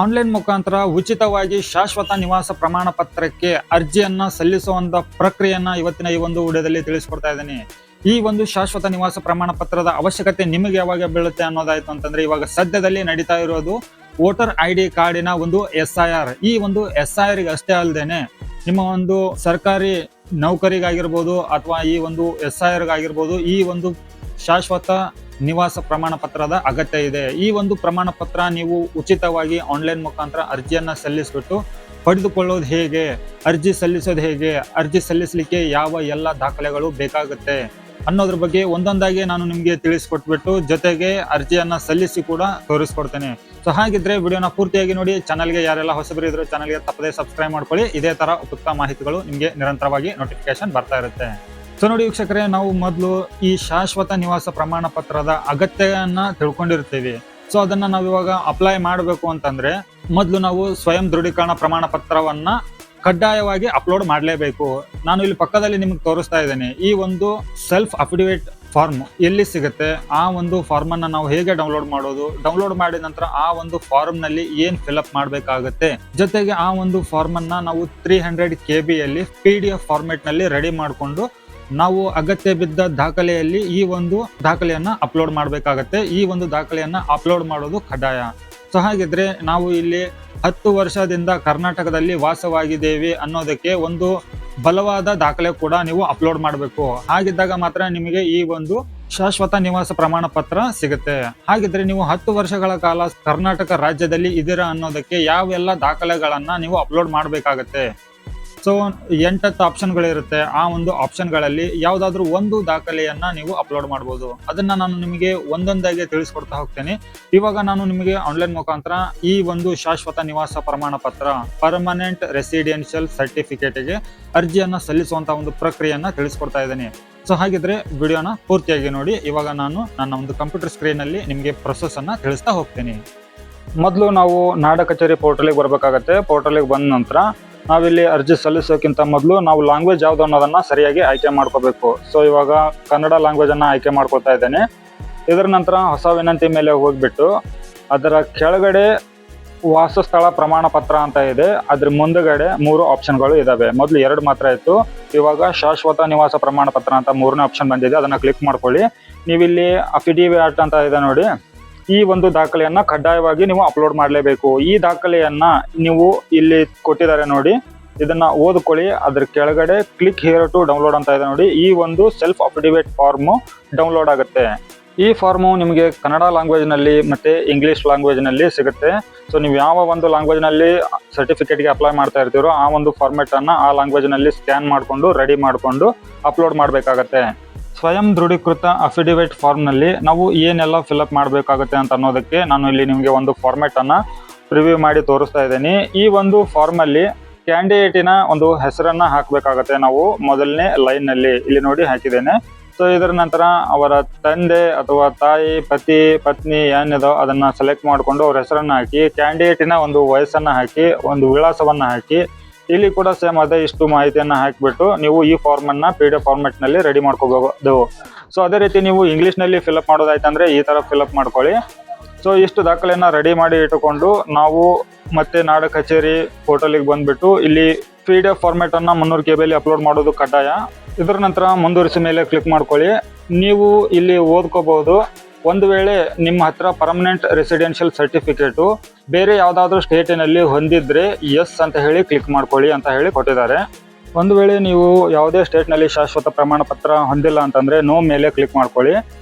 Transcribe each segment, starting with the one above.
Online ಮುಖಾಂತರ ಉಚಿತವಾಗಿ ಶಾಶ್ವತ ನಿವಾಸ ಪ್ರಮಾಣ ಪತ್ರಕ್ಕೆ ಅರ್ಜಿಯನ್ನ ಸಲ್ಲಿಸುವಂತ ಪ್ರಕ್ರಿಯೆಯನ್ನ ಇವತ್ತಿನ ಈ ಒಂದು ವಿಡಿಯೋದಲ್ಲಿ ತಿಳಿಸ್ಕೊಡ್ತಾ ಇದ್ದೀನಿ. ಈ ಒಂದು ಶಾಶ್ವತ ನಿವಾಸ ಪ್ರಮಾಣ ಪತ್ರದ ಅವಶ್ಯಕತೆ ನಿಮಗೆ ಯಾವಾಗ ಬೀಳುತ್ತೆ ಅನ್ನೋದಾಯ್ತು ಅಂತಂದ್ರೆ, ಇವಾಗ ಸದ್ಯದಲ್ಲಿ ನಡೀತಾ ಇರೋದು ವೋಟರ್ ID ಕಾರ್ಡಿನ ಒಂದು SIR. ಈ ಒಂದು SIR ಗೆ ಅಷ್ಟೇ ಅಲ್ಲದೇನೆ ನಿಮ್ಮ ಒಂದು ಸರ್ಕಾರಿ ನೌಕರಿಗಾಗಿರ್ಬೋದು ಅಥವಾ ಈ ಒಂದು SIR ಗಾಗಿರ್ಬೋದು ಈ ಒಂದು ಶಾಶ್ವತ ನಿವಾಸ ಪ್ರಮಾಣ ಪತ್ರದ ಅಗತ್ಯ ಇದೆ. ಈ ಒಂದು ಪ್ರಮಾಣ ಪತ್ರ ನೀವು ಉಚಿತವಾಗಿ ಆನ್ಲೈನ್ ಮುಖಾಂತರ ಅರ್ಜಿಯನ್ನ ಸಲ್ಲಿಸ್ಬಿಟ್ಟು ಪಡೆದುಕೊಳ್ಳೋದು ಹೇಗೆ, ಅರ್ಜಿ ಸಲ್ಲಿಸೋದು ಹೇಗೆ, ಅರ್ಜಿ ಸಲ್ಲಿಸಲಿಕ್ಕೆ ಯಾವ ಎಲ್ಲ ದಾಖಲೆಗಳು ಬೇಕಾಗುತ್ತೆ ಅನ್ನೋದ್ರ ಬಗ್ಗೆ ಒಂದೊಂದಾಗಿ ನಾನು ನಿಮಗೆ ತಿಳಿಸ್ಕೊಟ್ಬಿಟ್ಟು ಜೊತೆಗೆ ಅರ್ಜಿಯನ್ನ ಸಲ್ಲಿಸಿ ಕೂಡ ತೋರಿಸ್ಕೊಡ್ತೇನೆ. ಸೊ ಹಾಗಿದ್ರೆ ವಿಡಿಯೋನ ಪೂರ್ತಿಯಾಗಿ ನೋಡಿ. ಚಾನಲ್ಗೆ ಯಾರೆಲ್ಲ ಹೊಸಬರು ಇದ್ರು ಚಾನಲ್ಗೆ ತಪ್ಪದೇ ಸಬ್ಸ್ಕ್ರೈಬ್ ಮಾಡ್ಕೊಳ್ಳಿ. ಇದೇ ತರ ಉಪಯುಕ್ತ ಮಾಹಿತಿಗಳು ನಿಮಗೆ ನಿರಂತರವಾಗಿ ನೋಟಿಫಿಕೇಶನ್ ಬರ್ತಾ ಇರುತ್ತೆ. ಸೊ ನೋಡಿ ವೀಕ್ಷಕರೇ, ನಾವು ಮೊದಲು ಈ ಶಾಶ್ವತ ನಿವಾಸ ಪ್ರಮಾಣ ಪತ್ರದ ಅಗತ್ಯವನ್ನ ತಿಳ್ಕೊಂಡಿರ್ತೀವಿ. ಸೊ ಅದನ್ನ ನಾವು ಇವಾಗ ಅಪ್ಲೈ ಮಾಡಬೇಕು ಅಂತಂದ್ರೆ ಮೊದಲು ನಾವು ಸ್ವಯಂ ದೃಢೀಕರಣ ಪ್ರಮಾಣ ಪತ್ರವನ್ನ ಕಡ್ಡಾಯವಾಗಿ ಅಪ್ಲೋಡ್ ಮಾಡಲೇಬೇಕು. ನಾನು ಇಲ್ಲಿ ಪಕ್ಕದಲ್ಲಿ ನಿಮ್ಗೆ ತೋರಿಸ್ತಾ ಇದ್ದೇನೆ. ಈ ಒಂದು ಸೆಲ್ಫ್ ಅಫಿಡವಿಟ್ ಫಾರ್ಮ್ ಎಲ್ಲಿ ಸಿಗುತ್ತೆ, ಆ ಒಂದು ಫಾರ್ಮ್ ಅನ್ನ ನಾವು ಹೇಗೆ ಡೌನ್ಲೋಡ್ ಮಾಡೋದು, ಡೌನ್ಲೋಡ್ ಮಾಡಿದ ನಂತರ ಆ ಒಂದು ಫಾರ್ಮ್ ನಲ್ಲಿ ಏನ್ ಫಿಲ್ಅಪ್ ಮಾಡಬೇಕಾಗುತ್ತೆ, ಜೊತೆಗೆ ಆ ಒಂದು ಫಾರ್ಮ್ ಅನ್ನ ನಾವು 300 KB ಯಲ್ಲಿ PDF ಫಾರ್ಮೆಟ್ ನಲ್ಲಿ ರೆಡಿ ಮಾಡಿಕೊಂಡು ನಾವು ಅಗತ್ಯ ಬಿದ್ದ ದಾಖಲೆಯಲ್ಲಿ ಈ ಒಂದು ದಾಖಲೆಯನ್ನ ಅಪ್ಲೋಡ್ ಮಾಡಬೇಕಾಗತ್ತೆ. ಈ ಒಂದು ದಾಖಲೆಯನ್ನ ಅಪ್ಲೋಡ್ ಮಾಡೋದು ಕಡ್ಡಾಯ. ಸೊ ಹಾಗಿದ್ರೆ ನಾವು ಇಲ್ಲಿ 10 ವರ್ಷದಿಂದ ಕರ್ನಾಟಕದಲ್ಲಿ ವಾಸವಾಗಿದ್ದೇವೆ ಅನ್ನೋದಕ್ಕೆ ಒಂದು ಬಲವಾದ ದಾಖಲೆ ಕೂಡ ನೀವು ಅಪ್ಲೋಡ್ ಮಾಡಬೇಕು. ಹಾಗಿದ್ದಾಗ ಮಾತ್ರ ನಿಮಗೆ ಈ ಒಂದು ಶಾಶ್ವತ ನಿವಾಸ ಪ್ರಮಾಣ ಪತ್ರ ಸಿಗುತ್ತೆ. ಹಾಗಿದ್ರೆ ನೀವು 10 ವರ್ಷಗಳ ಕಾಲ ಕರ್ನಾಟಕ ರಾಜ್ಯದಲ್ಲಿ ಇದ್ದೀರಾ ಅನ್ನೋದಕ್ಕೆ ಯಾವೆಲ್ಲ ದಾಖಲೆಗಳನ್ನ ನೀವು ಅಪ್ಲೋಡ್ ಮಾಡಬೇಕಾಗತ್ತೆ. ಸೊ 8 ಆಪ್ಷನ್ಗಳಿರುತ್ತೆ. ಆ ಒಂದು ಆಪ್ಷನ್ಗಳಲ್ಲಿ ಯಾವುದಾದ್ರೂ ಒಂದು ದಾಖಲೆಯನ್ನ ನೀವು ಅಪ್ಲೋಡ್ ಮಾಡ್ಬೋದು. ಅದನ್ನ ನಾನು ನಿಮಗೆ ಒಂದೊಂದಾಗಿ ತಿಳಿಸ್ಕೊಡ್ತಾ ಹೋಗ್ತೇನೆ. ಇವಾಗ ನಾನು ನಿಮಗೆ ಆನ್ಲೈನ್ ಮುಖಾಂತರ ಈ ಒಂದು ಶಾಶ್ವತ ನಿವಾಸ ಪ್ರಮಾಣ ಪತ್ರ ಪರ್ಮನೆಂಟ್ ರೆಸಿಡೆನ್ಷಿಯಲ್ ಸರ್ಟಿಫಿಕೇಟ್ಗೆ ಅರ್ಜಿಯನ್ನ ಸಲ್ಲಿಸುವಂತ ಒಂದು ಪ್ರಕ್ರಿಯೆಯನ್ನ ತಿಳಿಸ್ಕೊಡ್ತಾ ಇದ್ದೇನೆ. ಸೊ ಹಾಗಿದ್ರೆ ವಿಡಿಯೋನ ಪೂರ್ತಿಯಾಗಿ ನೋಡಿ. ಇವಾಗ ನಾನು ನನ್ನ ಒಂದು ಕಂಪ್ಯೂಟರ್ ಸ್ಕ್ರೀನ್ ಅಲ್ಲಿ ನಿಮಗೆ ಪ್ರೊಸೆಸ್ ಅನ್ನ ತಿಳಿಸ್ತಾ ಹೋಗ್ತೀನಿ. ಮೊದಲು ನಾವು ನಾಡ ಕಚೇರಿ ಪೋರ್ಟಲ್ಗೆ ಬರ್ಬೇಕಾಗತ್ತೆ. ಪೋರ್ಟಲ್ಗೆ ಬಂದ ನಂತರ ನಾವಿಲ್ಲಿ ಅರ್ಜಿ ಸಲ್ಲಿಸೋಕ್ಕಿಂತ ಮೊದಲು ನಾವು ಲ್ಯಾಂಗ್ವೇಜ್ ಯಾವ್ದು ಅನ್ನೋದನ್ನ ಸರಿಯಾಗಿ ಆಯ್ಕೆ ಮಾಡ್ಕೋಬೇಕು. ಸೊ ಇವಾಗ ಕನ್ನಡ ಲ್ಯಾಂಗ್ವೇಜ್ ಅನ್ನ ಆಯ್ಕೆ ಮಾಡ್ಕೊತಾ ಇದ್ದೇನೆ. ಇದರ ನಂತರ ಹೊಸ ವಿನಂತಿ ಮೇಲೆ ಹೋಗ್ಬಿಟ್ಟು ಅದರ ಕೆಳಗಡೆ ವಾಸಸ್ಥಳ ಪ್ರಮಾಣ ಪತ್ರ ಅಂತ ಇದೆ. ಅದ್ರ ಮುಂದಗಡೆ 3 ಆಪ್ಷನ್ಗಳು ಇದಾವೆ. ಮೊದಲು 2 ಮಾತ್ರ ಇತ್ತು, ಇವಾಗ ಶಾಶ್ವತ ನಿವಾಸ ಪ್ರಮಾಣ ಪತ್ರ ಅಂತ 3ನೇ ಆಪ್ಷನ್ ಬಂದಿದೆ. ಅದನ್ನ ಕ್ಲಿಕ್ ಮಾಡ್ಕೊಳ್ಳಿ. ನೀವಿಲ್ಲಿ ಅಫಿಡವಿಟ್ ಅಂತ ಇದೆ ನೋಡಿ, ಈ ಒಂದು ದಾಖಲೆಯನ್ನ ಕಡ್ಡಾಯವಾಗಿ ನೀವು ಅಪ್ಲೋಡ್ ಮಾಡಲೇಬೇಕು. ಈ ದಾಖಲೆಯನ್ನ ನೀವು ಇಲ್ಲಿ ಕೊಟ್ಟಿದ್ದಾರೆ ನೋಡಿ, ಇದನ್ನ ಓದ್ಕೊಳ್ಳಿ. ಅದ್ರ ಕೆಳಗಡೆ ಕ್ಲಿಕ್ ಹಿಯರ್ ಟು ಡೌನ್ಲೋಡ್ ಅಂತ ಇದೆ ನೋಡಿ, ಈ ಒಂದು ಸೆಲ್ಫ್ ಅಫಿಡವಿಟ್ ಫಾರ್ಮ್ ಡೌನ್ಲೋಡ್ ಆಗುತ್ತೆ. ಈ ಫಾರ್ಮು ನಿಮಗೆ ಕನ್ನಡ ಲ್ಯಾಂಗ್ವೇಜ್ ನಲ್ಲಿ ಮತ್ತೆ ಇಂಗ್ಲಿಷ್ ಲ್ಯಾಂಗ್ವೇಜ್ ನಲ್ಲಿ ಸಿಗುತ್ತೆ. ಸೊ ನೀವು ಯಾವ ಒಂದು ಲ್ಯಾಂಗ್ವೇಜ್ ನಲ್ಲಿ ಸರ್ಟಿಫಿಕೇಟ್ಗೆ ಅಪ್ಲೈ ಮಾಡ್ತಾ ಇರ್ತೀರೋ ಆ ಒಂದು ಫಾರ್ಮೆಟ್ ಅನ್ನ ಆ ಲ್ಯಾಂಗ್ವೇಜ್ ನಲ್ಲಿ ಸ್ಕ್ಯಾನ್ ಮಾಡಿಕೊಂಡು ರೆಡಿ ಮಾಡಿಕೊಂಡು ಅಪ್ಲೋಡ್ ಮಾಡಬೇಕಾಗತ್ತೆ. ಸ್ವಯಂ ದೃಢೀಕೃತ ಅಫಿಡವಿಟ್ ಫಾರ್ಮ್ ನಲ್ಲಿ ನಾವು ಏನೆಲ್ಲ ಫಿಲ್ಅಪ್ ಮಾಡಬೇಕಾಗುತ್ತೆ ಅಂತ ಅನ್ನೋದಕ್ಕೆ ನಾನು ಇಲ್ಲಿ ನಿಮಗೆ ಒಂದು ಫಾರ್ಮೆಟ್ ಅನ್ನ ಪ್ರಿವ್ಯೂ ಮಾಡಿ ತೋರಿಸ್ತಾ ಇದ್ದೀನಿ. ಈ ಒಂದು ಫಾರ್ಮ್ ಅಲ್ಲಿ ಕ್ಯಾಂಡಿಡೇಟಿನ ಒಂದು ಹೆಸರನ್ನ ಹಾಕಬೇಕಾಗತ್ತೆ. ನಾವು ಮೊದಲನೇ ಲೈನ್ ನಲ್ಲಿ ಇಲ್ಲಿ ನೋಡಿ ಹಾಕಿದ್ದೇನೆ. ಸೊ ಇದರ ನಂತರ ಅವರ ತಂದೆ ಅಥವಾ ತಾಯಿ, ಪತಿ, ಪತ್ನಿ ಏನಿದೋ ಅದನ್ನ ಸೆಲೆಕ್ಟ್ ಮಾಡಿಕೊಂಡು ಅವ್ರ ಹೆಸರನ್ನ ಹಾಕಿ, ಕ್ಯಾಂಡಿಡೇಟಿನ ಒಂದು ವಯಸ್ಸನ್ನ ಹಾಕಿ, ಒಂದು ವಿಳಾಸವನ್ನ ಹಾಕಿ, ಇಲ್ಲಿ ಕೂಡ ಸೇಮ್ ಅದೇ ಇಷ್ಟು ಮಾಹಿತಿಯನ್ನ ಹಾಕಿಬಿಟ್ಟು ನೀವು ಈ ಫಾರ್ಮ್ ಅನ್ನ PDF ಫಾರ್ಮೆಟ್ ನಲ್ಲಿ ರೆಡಿ ಮಾಡ್ಕೋಬಹುದು. ಸೊ ಅದೇ ರೀತಿ ನೀವು ಇಂಗ್ಲಿಷ್ ನಲ್ಲಿ ಫಿಲ್ಅಪ್ ಮಾಡೋದಾಯ್ತಂದ್ರೆ ಈ ತರ ಫಿಲ್ಅಪ್ ಮಾಡ್ಕೊಳ್ಳಿ. ಸೊ ಇಷ್ಟು ದಾಖಲೆಯನ್ನ ರೆಡಿ ಮಾಡಿ ಇಟ್ಟುಕೊಂಡು ನಾವು ಮತ್ತೆ ನಾಡ ಕಚೇರಿ ಪೋರ್ಟಲ್ಗೆ ಬಂದ್ಬಿಟ್ಟು ಇಲ್ಲಿ PDF ಫಾರ್ಮೆಟ್ ಅನ್ನ 300 KB ಅಪ್ಲೋಡ್ ಮಾಡೋದು ಕಡ್ಡಾಯ. ಇದರ ನಂತರ ಮುಂದುವರಿಸಿ ಮೇಲೆ ಕ್ಲಿಕ್ ಮಾಡ್ಕೊಳ್ಳಿ. ನೀವು ಇಲ್ಲಿ ಓದ್ಕೋಬಹುದು. ಒಂದು ವೇಳೆ ನಿಮ್ಮ ಹತ್ರ ಪರ್ಮನೆಂಟ್ ರೆಸಿಡೆನ್ಷಿಯಲ್ ಸರ್ಟಿಫಿಕೇಟು ಬೇರೆ ಯಾವುದಾದ್ರೂ ಸ್ಟೇಟಿನಲ್ಲಿ ಹೊಂದಿದ್ರೆ ಎಸ್ ಅಂತ ಹೇಳಿ ಕ್ಲಿಕ್ ಮಾಡ್ಕೊಳ್ಳಿ ಅಂತ ಹೇಳಿ ಕೊಟ್ಟಿದ್ದಾರೆ. ಒಂದು ವೇಳೆ ನೀವು ಯಾವುದೇ ಸ್ಟೇಟ್ನಲ್ಲಿ ಶಾಶ್ವತ ಪ್ರಮಾಣ ಪತ್ರ ಹೊಂದಿಲ್ಲ ಅಂತಂದ್ರೆ ನೋ ಮೇಲೆ ಕ್ಲಿಕ್ ಮಾಡ್ಕೊಳ್ಳಿ.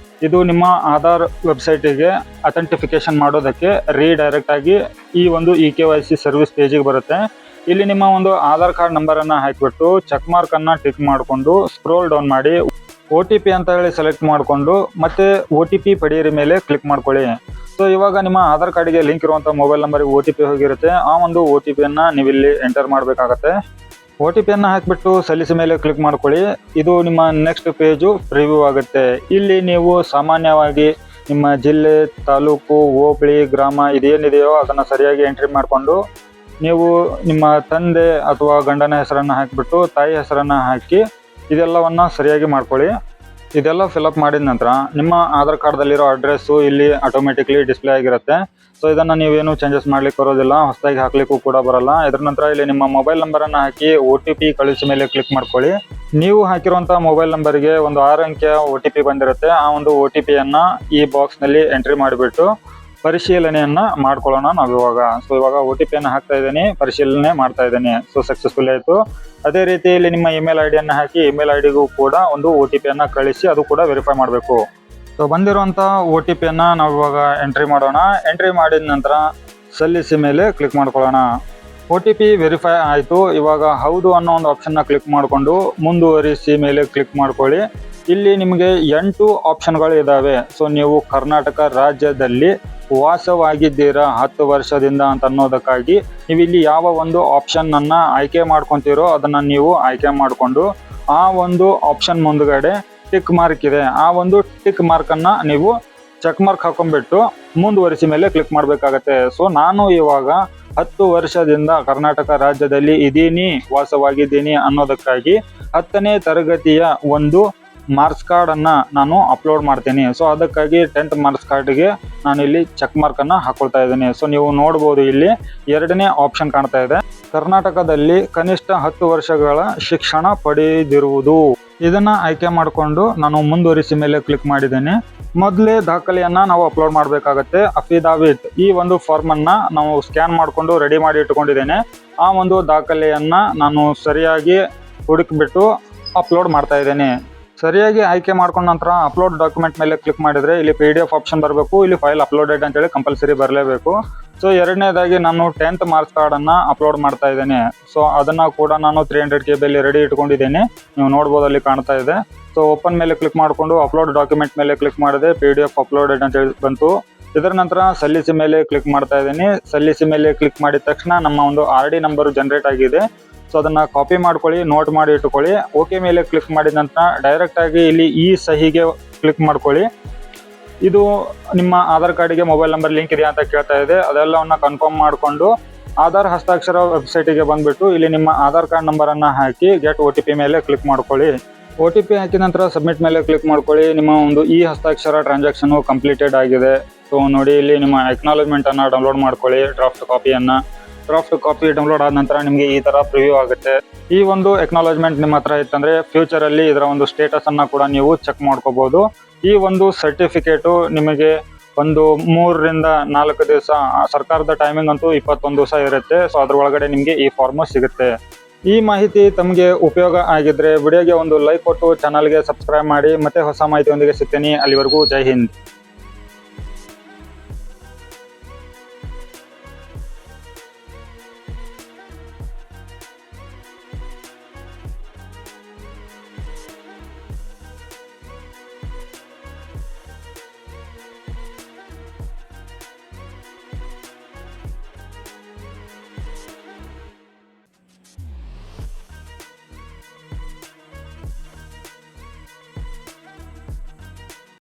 ಇದು ನಿಮ್ಮ ಆಧಾರ್ ವೆಬ್ಸೈಟಿಗೆ ಅಥೆಂಟಿಫಿಕೇಶನ್ ಮಾಡೋದಕ್ಕೆ ರೀಡೈರೆಕ್ಟ್ ಆಗಿ ಈ ಒಂದು EKYC ಸರ್ವಿಸ್ ಪೇಜಿಗೆ ಬರುತ್ತೆ. ಇಲ್ಲಿ ನಿಮ್ಮ ಒಂದು ಆಧಾರ್ ಕಾರ್ಡ್ ನಂಬರನ್ನು ಹಾಕಿಬಿಟ್ಟು ಚೆಕ್ ಮಾರ್ಕ್ ಅನ್ನ ಟಿಕ್ ಮಾಡಿಕೊಂಡು ಸ್ಕ್ರೋಲ್ ಡೌನ್ ಮಾಡಿ OTP ಅಂತ ಹೇಳಿ ಸೆಲೆಕ್ಟ್ ಮಾಡಿಕೊಂಡು ಮತ್ತೆ OTP ಪಡೆಯಿರಿ ಮೇಲೆ ಕ್ಲಿಕ್ ಮಾಡ್ಕೊಳ್ಳಿ. ಸೊ ಇವಾಗ ನಿಮ್ಮ ಆಧಾರ್ ಕಾರ್ಡಿಗೆ ಲಿಂಕ್ ಇರುವಂಥ ಮೊಬೈಲ್ ನಂಬರ್ಗೆ OTP ಹೋಗಿರುತ್ತೆ. ಆ ಒಂದು OTP ಅನ್ನ ನೀವಿಲ್ಲಿ ಎಂಟರ್ ಮಾಡಬೇಕಾಗತ್ತೆ. OTP ಅನ್ನ ಹಾಕಿಬಿಟ್ಟು ಸಲ್ಲಿಸ ಮೇಲೆ ಕ್ಲಿಕ್ ಮಾಡ್ಕೊಳ್ಳಿ. ಇದು ನಿಮ್ಮ ನೆಕ್ಸ್ಟ್ ಪೇಜು ಪ್ರಿವ್ಯೂ ಆಗುತ್ತೆ. ಇಲ್ಲಿ ನೀವು ಸಾಮಾನ್ಯವಾಗಿ ನಿಮ್ಮ ಜಿಲ್ಲೆ, ತಾಲೂಕು, ಹೋಬಳಿ, ಗ್ರಾಮ ಇದೇನಿದೆಯೋ ಅದನ್ನು ಸರಿಯಾಗಿ ಎಂಟ್ರಿ ಮಾಡಿಕೊಂಡು ನೀವು ನಿಮ್ಮ ತಂದೆ ಅಥವಾ ಗಂಡನ ಹೆಸರನ್ನು ಹಾಕಿಬಿಟ್ಟು ತಾಯಿ ಹೆಸರನ್ನು ಹಾಕಿ ಇದೆಲ್ಲವನ್ನ ಸರಿಯಾಗಿ ಮಾಡ್ಕೊಳ್ಳಿ. ಇದೆಲ್ಲ ಫಿಲಪ್ ಮಾಡಿದ ನಂತರ ನಿಮ್ಮ ಆಧಾರ್ ಕಾರ್ಡ್ದಲ್ಲಿರೋ ಅಡ್ರೆಸ್ಸು ಇಲ್ಲಿ ಆಟೋಮೆಟಿಕ್ಲಿ ಡಿಸ್ಪ್ಲೇ ಆಗಿರುತ್ತೆ. ಸೊ ಇದನ್ನು ನೀವೇನು ಚೇಂಜಸ್ ಮಾಡ್ಲಿಕ್ಕೆ ಬರೋದಿಲ್ಲ, ಹೊಸದಾಗಿ ಹಾಕ್ಲಿಕ್ಕೂ ಕೂಡ ಬರಲ್ಲ. ಇದರ ನಂತರ ಇಲ್ಲಿ ನಿಮ್ಮ ಮೊಬೈಲ್ ನಂಬರನ್ನು ಹಾಕಿ OTP ಕಳಿಸಿ ಮೇಲೆ ಕ್ಲಿಕ್ ಮಾಡ್ಕೊಳ್ಳಿ. ನೀವು ಹಾಕಿರುವಂಥ ಮೊಬೈಲ್ ನಂಬರ್ಗೆ ಒಂದು 6 ಅಂಕೆಯ OTP ಬಂದಿರುತ್ತೆ. ಆ ಒಂದು OTPಯನ್ನು ಈ ಬಾಕ್ಸ್ನಲ್ಲಿ ಎಂಟ್ರಿ ಮಾಡಿಬಿಟ್ಟು ಪರಿಶೀಲನೆಯನ್ನ ಮಾಡ್ಕೊಳ್ಳೋಣ ನಾವು ಇವಾಗ. ಸೊ ಇವಾಗ OTPಯನ್ನು ಹಾಕ್ತಾ ಇದ್ದೀನಿ, ಪರಿಶೀಲನೆ ಮಾಡ್ತಾ ಇದ್ದೀನಿ. ಸೊ ಸಕ್ಸಸ್ಫುಲ್ ಆಯಿತು. ಅದೇ ರೀತಿ ಇಲ್ಲಿ ನಿಮ್ಮ ಇಮೇಲ್ ಐಡಿಯನ್ನು ಹಾಕಿ ಇಮೇಲ್ ಐಡಿಗೂ ಕೂಡ ಒಂದು OTPಯನ್ನು ಕಳಿಸಿ ಅದು ಕೂಡ ವೆರಿಫೈ ಮಾಡಬೇಕು. ಸೊ ಬಂದಿರುವಂಥ OTPಯನ್ನು ನಾವು ಇವಾಗ ಎಂಟ್ರಿ ಮಾಡೋಣ. ಎಂಟ್ರಿ ಮಾಡಿದ ನಂತರ ಸಲ್ಲಿಸಿ ಮೇಲೆ ಕ್ಲಿಕ್ ಮಾಡ್ಕೊಳ್ಳೋಣ. OTP ವೆರಿಫೈ ಆಯಿತು. ಇವಾಗ ಹೌದು ಅನ್ನೋ ಒಂದು ಆಪ್ಷನ್ನ ಕ್ಲಿಕ್ ಮಾಡಿಕೊಂಡು ಮುಂದುವರಿಸಿ ಮೇಲೆ ಕ್ಲಿಕ್ ಮಾಡ್ಕೊಳ್ಳಿ. ಇಲ್ಲಿ ನಿಮಗೆ 8 ಆಪ್ಷನ್ಗಳು ಇದ್ದಾವೆ. ಸೊ ನೀವು ಕರ್ನಾಟಕ ರಾಜ್ಯದಲ್ಲಿ ವಾಸವಾಗಿದ್ದೀರಾ 10 ವರ್ಷದಿಂದ ಅಂತ ಅನ್ನೋದಕ್ಕಾಗಿ ನೀವು ಇಲ್ಲಿ ಯಾವ ಒಂದು ಆಪ್ಷನ್ನನ್ನು ಆಯ್ಕೆ ಮಾಡ್ಕೊತೀರೋ ಅದನ್ನು ನೀವು ಆಯ್ಕೆ ಮಾಡಿಕೊಂಡು ಆ ಒಂದು ಆಪ್ಷನ್ ಮುಂದುಗಡೆ ಟಿಕ್ ಮಾರ್ಕ್ ಇದೆ, ಆ ಒಂದು ಟಿಕ್ ಮಾರ್ಕನ್ನು ನೀವು ಚೆಕ್ ಮಾರ್ಕ್ ಹಾಕೊಂಡ್ಬಿಟ್ಟು ಮುಂದುವರಿಸಿ ಮೇಲೆ ಕ್ಲಿಕ್ ಮಾಡಬೇಕಾಗತ್ತೆ. ಸೊ ನಾನು ಇವಾಗ 10 ವರ್ಷದಿಂದ ಕರ್ನಾಟಕ ರಾಜ್ಯದಲ್ಲಿ ಇದ್ದೀನಿ, ವಾಸವಾಗಿದ್ದೀನಿ ಅನ್ನೋದಕ್ಕಾಗಿ 10ನೇ ತರಗತಿಯ ಒಂದು ಮಾರ್ಕ್ಸ್ ಕಾರ್ಡನ್ನು ನಾನು ಅಪ್ಲೋಡ್ ಮಾಡ್ತೀನಿ. ಸೊ ಅದಕ್ಕಾಗಿ 10th ಮಾರ್ಕ್ಸ್ ಕಾರ್ಡ್ಗೆ ನಾನು ಇಲ್ಲಿ ಚೆಕ್ ಮಾರ್ಕನ್ನು ಹಾಕೊಳ್ತಾ ಇದ್ದೀನಿ. ಸೊ ನೀವು ನೋಡ್ಬೋದು ಇಲ್ಲಿ 2ನೇ ಆಪ್ಷನ್ ಕಾಣ್ತಾ ಇದೆ, ಕರ್ನಾಟಕದಲ್ಲಿ ಕನಿಷ್ಠ 10 ವರ್ಷಗಳ ಶಿಕ್ಷಣ ಪಡೆದಿರುವುದು. ಇದನ್ನು ಆಯ್ಕೆ ಮಾಡಿಕೊಂಡು ನಾನು ಮುಂದುವರಿಸಿ ಮೇಲೆ ಕ್ಲಿಕ್ ಮಾಡಿದ್ದೇನೆ. ಮೊದಲೇ ದಾಖಲೆಯನ್ನು ನಾವು ಅಪ್ಲೋಡ್ ಮಾಡಬೇಕಾಗತ್ತೆ. ಅಫಿದಾವಿತ್ ಈ ಒಂದು ಫಾರ್ಮನ್ನು ನಾವು ಸ್ಕ್ಯಾನ್ ಮಾಡಿಕೊಂಡು ರೆಡಿ ಮಾಡಿ ಇಟ್ಕೊಂಡಿದ್ದೇನೆ. ಆ ಒಂದು ದಾಖಲೆಯನ್ನು ನಾನು ಸರಿಯಾಗಿ ಹುಡುಕಿಬಿಟ್ಟು ಅಪ್ಲೋಡ್ ಮಾಡ್ತಾ ಇದ್ದೇನೆ. ಸರಿಯಾಗಿ ಆಯ್ಕೆ ಮಾಡ್ಕೊಂಡ ನಂತರ ಅಪ್ಲೋಡ್ ಡಾಕ್ಯುಮೆಂಟ್ ಮೇಲೆ ಕ್ಲಿಕ್ ಮಾಡಿದರೆ ಇಲ್ಲಿ PDF ಆಪ್ಷನ್ ಬರಬೇಕು, ಇಲ್ಲಿ ಫೈಲ್ ಅಪ್ಲೋಡೆಡ್ ಅಂತೇಳಿ ಕಂಪಲ್ಸರಿ ಬರಲೇಬೇಕು. ಸೊ 2ನೇದಾಗಿ ನಾನು 10th ಮಾರ್ಕ್ಸ್ ಕಾರ್ಡನ್ನು ಅಪ್ಲೋಡ್ ಮಾಡ್ತಾ ಇದ್ದೇನೆ. ಸೊ ಅದನ್ನು ಕೂಡ ನಾನು 300 KB ರೆಡಿ ಇಟ್ಕೊಂಡಿದ್ದೇನೆ. ನೀವು ನೋಡ್ಬೋದು ಅಲ್ಲಿ ಕಾಣ್ತಾ ಇದೆ. ಸೊ ಓಪನ್ ಮೇಲೆ ಕ್ಲಿಕ್ ಮಾಡಿಕೊಂಡು ಅಪ್ಲೋಡ್ ಡಾಕ್ಯುಮೆಂಟ್ ಮೇಲೆ ಕ್ಲಿಕ್ ಮಾಡಿದೆ, PDF ಅಪ್ಲೋಡೆಡ್ ಅಂತೇಳಿ ಬಂತು. ಇದರ ನಂತರ ಸಲ್ಲಿಸಿ ಮೇಲೆ ಕ್ಲಿಕ್ ಮಾಡ್ತಾ ಇದ್ದೀನಿ. ಸಲ್ಲಿಸಿ ಮೇಲೆ ಕ್ಲಿಕ್ ಮಾಡಿದ ತಕ್ಷಣ ನಮ್ಮ ಒಂದು RD ನಂಬರು ಜನರೇಟ್ ಆಗಿದೆ. ಸೊ ಅದನ್ನು ಕಾಪಿ ಮಾಡ್ಕೊಳ್ಳಿ, ನೋಟ್ ಮಾಡಿ ಇಟ್ಕೊಳ್ಳಿ. ಓಕೆ ಮೇಲೆ ಕ್ಲಿಕ್ ಮಾಡಿದ ನಂತರ ಡೈರೆಕ್ಟಾಗಿ ಇಲ್ಲಿ ಈ ಸಹಿಗೆ ಕ್ಲಿಕ್ ಮಾಡ್ಕೊಳ್ಳಿ. ಇದು ನಿಮ್ಮ ಆಧಾರ್ ಕಾರ್ಡಿಗೆ ಮೊಬೈಲ್ ನಂಬರ್ ಲಿಂಕ್ ಇದೆಯಾ ಅಂತ ಕೇಳ್ತಾ ಇದೆ. ಅದೆಲ್ಲವನ್ನು ಕನ್ಫರ್ಮ್ ಮಾಡಿಕೊಂಡು ಆಧಾರ್ ಹಸ್ತಾಕ್ಷರ ವೆಬ್ಸೈಟಿಗೆ ಬಂದುಬಿಟ್ಟು ಇಲ್ಲಿ ನಿಮ್ಮ ಆಧಾರ್ ಕಾರ್ಡ್ ನಂಬರನ್ನು ಹಾಕಿ ಗೆಟ್ OTP ಮೇಲೆ ಕ್ಲಿಕ್ ಮಾಡ್ಕೊಳ್ಳಿ. OTP ಹಾಕಿದ ನಂತರ ಸಬ್ಮಿಟ್ ಮೇಲೆ ಕ್ಲಿಕ್ ಮಾಡ್ಕೊಳ್ಳಿ. ನಿಮ್ಮ ಒಂದು ಈ ಹಸ್ತಾಕ್ಷರ ಟ್ರಾನ್ಸಾಕ್ಷನು ಕಂಪ್ಲೀಟೆಡ್ ಆಗಿದೆ. ಸೊ ನೋಡಿ ಇಲ್ಲಿ ನಿಮ್ಮ ಅಕ್ನಾಲೇಜ್ಮೆಂಟನ್ನು ಡೌನ್ಲೋಡ್ ಮಾಡ್ಕೊಳ್ಳಿ, ಡ್ರಾಫ್ಟ್ ಕಾಪಿ ಡೌನ್ಲೋಡ್ ಆದ ನಂತರ ನಿಮಗೆ ಈ ಥರ ಪ್ರಿವ್ಯೂ ಆಗುತ್ತೆ. ಈ ಒಂದು ಅಕ್ನಾಲೇಜ್ಮೆಂಟ್ ನಿಮ್ಮ ಹತ್ರ ಇತ್ತಂದರೆ ಫ್ಯೂಚರಲ್ಲಿ ಇದರ ಒಂದು ಸ್ಟೇಟಸನ್ನು ಕೂಡ ನೀವು ಚೆಕ್ ಮಾಡ್ಕೋಬೋದು. ಈ ಒಂದು ಸರ್ಟಿಫಿಕೇಟು ನಿಮಗೆ ಒಂದು 3 ರಿಂದ 4 ದಿವಸ, ಸರ್ಕಾರದ ಟೈಮಿಂಗ್ ಅಂತೂ 21 ದಿವಸ ಇರುತ್ತೆ. ಸೊ ಅದರೊಳಗಡೆ ನಿಮಗೆ ಈ ಫಾರ್ಮು ಸಿಗುತ್ತೆ. ಈ ಮಾಹಿತಿ ತಮಗೆ ಉಪಯೋಗ ಆಗಿದ್ರೆ ವಿಡಿಯೋಗೆ ಒಂದು ಲೈಕ್ ಕೊಟ್ಟು ಚಾನಲ್ಗೆ ಸಬ್ಸ್ಕ್ರೈಬ್ ಮಾಡಿ. ಮತ್ತೆ ಹೊಸ ಮಾಹಿತಿಯೊಂದಿಗೆ ಸಿಗ್ತೀನಿ. ಅಲ್ಲಿವರೆಗೂ ಜೈ ಹಿಂದ್.